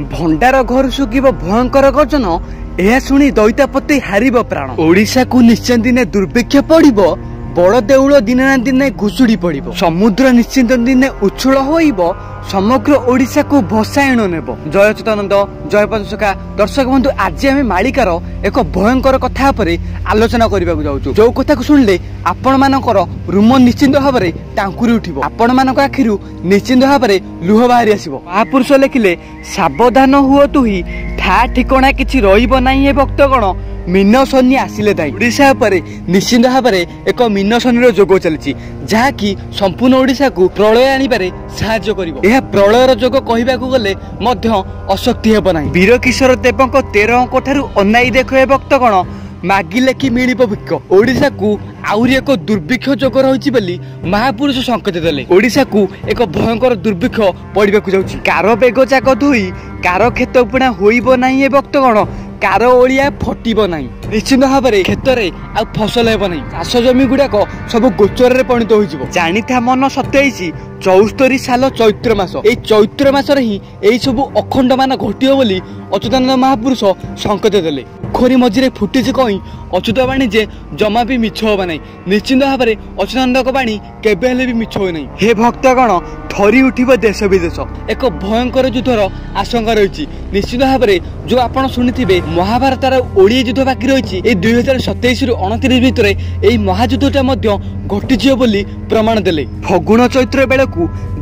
भंडार घर सुखिब भयंकर गर्जन यह शुणी दैतापति हारिब प्राण। ओडिशा को निश्चित दिने दुर्भिक्ष पड़िब बड़ देउल दिने ना दिने घुषुड़ी पड़िब समुद्र निश्चित दिने उछुल होइब समग्र ओडिशा को भसायण नेब। जय चिदानंद जय पंचका दर्शक बंधु आज आम मालिकार एक भयंकर कथा पर आलोचना करने जाऊँ जो कथा को शुणिले आपण मानकर रूम निश्चिंत भाव में टांकुरी उठिब आपण मानक आखिर निश्चिंत भाव में लुह बाहरी आसिब। महापुरुष लेखिले सावधान हुओ तु ही ठा ठिकणा किछि रहिब नाही हे भक्तगण मीन शनि आसिले दाई। ओडिशा पर निश्चिंत भाव में एक मीन शनि जोग चली जहाँकि संपूर्ण ओडिशा को प्रलय आनिबारे साहाय्य करिवो। यह प्रलयर जोग कहबाकू गले मध्य अशक्ति हेब नाही। वीर किशोर देवक 13 अंक ठारू अनाई देख हे भक्तगण मागिले कि मिलिब भिक्ष। ओडिशा को आउरी एक दुर्भिक्ष जोग रही बोली महापुरुष संकेत देले। ओडिशा को एक भयंकर दुर्भिक्ष पड़ाक जाऊँगी। कार बेग जाक धोई कार खेत उपुणा होइब नाही हे भक्तगण कार ओलिया फटिब नाही। निश्चित भाव में क्षेत्र में फसल हेब नहीं। चाष जमी गुड़ाक सब गोचर में परिणत हो जानी था मन 27 साल चैत्र मास ए चैत्र मास ही यही सब अखंड मान घटिव बोली अच्युतानंद महापुरुष संकेत देले। पोखरी मझे फुटी कहीं अच्युतवाणी जे जमा भी मिछ हम ना। निश्चित भाव में अच्युतानंद बाणी केबे भी मिछ हो नहीं। हे भक्तगण थरी उठिब देश विदेश एक भयंकर युद्धर आशंका रही। निश्चित भाव में जो आप शुणी महाभारतार ओडिया युद्ध बाकी रही 2027 रु 29 भितर यही महायुद्धटा घटी बोली प्रमाण देले। फगुण चैत्र बेलू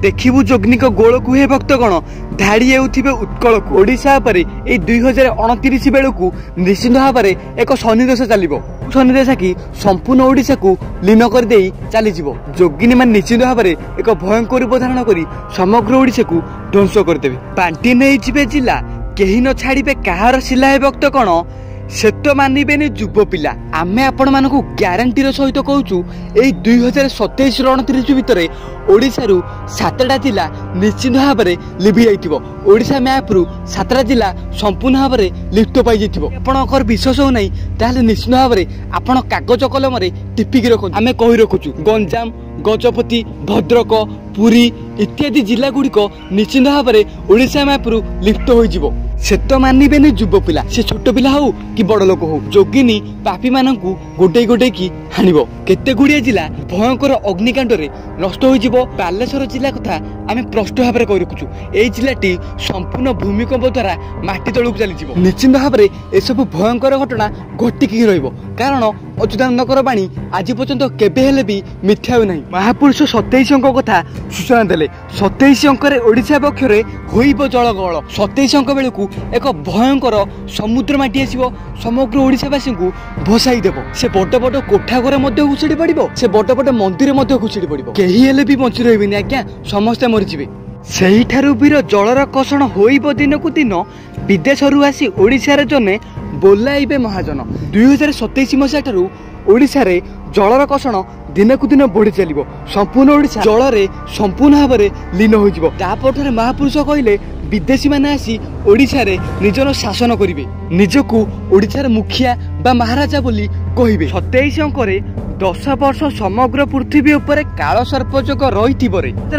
देखिबू जोग्निक गोल को हे भक्तगण धाड़ी हेउथिबे उत्कल को। ओडिशा पर 2029 बेलू निश्चित भाव में एक शनिदशा चलिबो। शनिदशा की संपूर्ण ओडिशा को लीन कर देई चली जिवो। जोगिनी मान निश्चित भाव में एक भयंकर रूप धारण करी समग्र ओडिशा को ध्वंस करदेबे। बांटी नहीं जिबे जिला केही न छाड़िबे कहार शिला हे भक्तगण से तो मानिबेनि युव पिला। आमे आपण मानकु ग्यारंटीर सहित कहूचु एई 2027 29 भितर ओडिशा रु 7टा जिला निश्चित भाव में लिभि जाइथिबो। ओडिशा मैप रु 7टा जिला संपूर्ण भाव में लिप्त पाई जाइथिबो। आपणकर विश्वास हो नहीं ताले निश्चित भाव में आपण कागज कलम रे टिपिक रखु। आमे कहि रखुचु गंजाम गजपति भद्रक पुरी इत्यादि जिला गुड़िक निश्चित भाव में ओडिशा मैप रु लिप्त हो से तो मानिबेनि युव पिला से छोट पिला हो कि बड़ लोक हो। जोगिनी पापी मानकु गोटे गोटे की हानिबो। केते गुड़िया जिला भयंकर अग्निकांड रे नष्ट हो। बालेश्वर जिला कथा आमे प्रष्ट भाव में कहि रखुचु। एई जिलाटी संपूर्ण भूमिकंप द्वारा माटी तळुक चली जिवो। निश्चित भाव में ए सब भयंकर घटना घटिकी रहिबो कारण अच्युतानंदकर बाणी आज पर्यंत केबे हेले भी मिथ्या नहीं। महापुरुष 27 अंक कथा सूचना देले। 27 अंक ओडिशा पक्षरे होइबो जलगल। 27 अंक बेलू एक भयंकर समुद्र माटी आसिबो समग्र ओडिशावासी को भसाई देबो। से बड़ बड़ कोठा घर मध्य घुसुड़ी पड़िबो। से बड़ बड़ मंदिर मध्य घुसुड़ी पड़िबो। केही हेले भी बंची रहिबेनि आज्ञा समस्ते मरिजिबे। सेही ठारू वीर जलर कषण होइबो दिनकु दिन विदेशरू आसी ओडिशार जने बोलाइबे महाजन। 2027 मसीहा ठारू ओडिशा रे जलर कषण दिनकु दिन बढ़ी चलिबो। संपूर्ण ओडिशा जल रे संपूर्ण भाव में लीन हो जिवो। तापठारे महापुरुष कहिले विदेशी माने आसी ओडिशा रे निजर शासन करिवे। निजकु ओडिशार मुखिया बा महाराजा बोली कहिबे। 27 अंकरे 10 वर्ष समग्र पृथ्वी उपरे काल सर्पजोग रही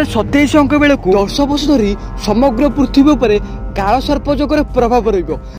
27 अंक बेलू 10 वर्ष धरी समग्र पृथ्वी उपरे काल सर्पजोगर प्रभाव रहिबो।